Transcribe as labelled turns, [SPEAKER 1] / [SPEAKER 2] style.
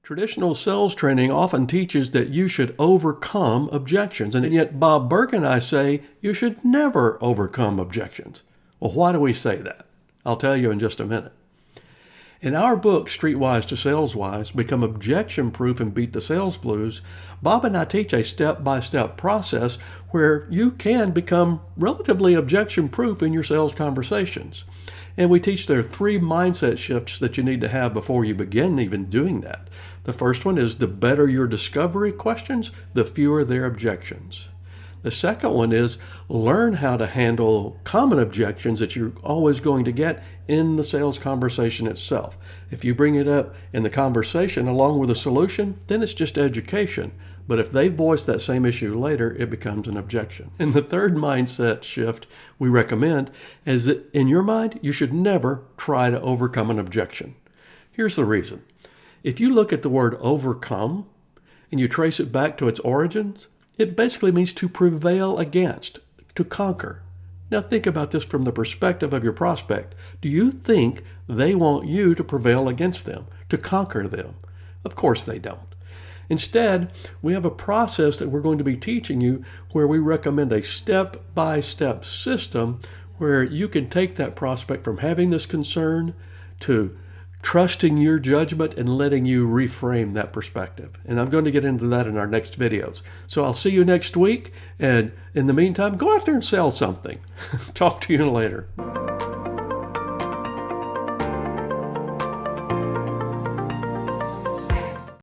[SPEAKER 1] Traditional sales training often teaches that you should overcome objections, and yet Burg and I say you should never overcome objections. Well, why do we say that? I'll tell you in just a minute. In our book, Streetwise to Saleswise, Become Objection-Proof and Beat the Sales Blues, Bob and I teach a step-by-step process where you can become relatively objection-proof in your sales conversations. And we teach there are 3 mindset shifts that you need to have before you begin even doing that. The first one is the better your discovery questions, the fewer their objections. The second one is learn how to handle common objections that you're always going to get in the sales conversation itself. If you bring it up in the conversation along with a solution, then it's just education. But if they voice that same issue later, it becomes an objection. And the third mindset shift we recommend is that in your mind, you should never try to overcome an objection. Here's the reason. If you look at the word overcome and you trace it back to its origins, it basically means to prevail against, to conquer. Now think about this from the perspective of your prospect. Do you think they want you to prevail against them, to conquer them? Of course they don't. Instead, we have a process that we're going to be teaching you where we recommend a step-by-step system where you can take that prospect from having this concern to trusting your judgment and letting you reframe that perspective. And I'm going to get into that in our next videos. So I'll see you next week. And in the meantime, go out there and sell something. Talk to you later.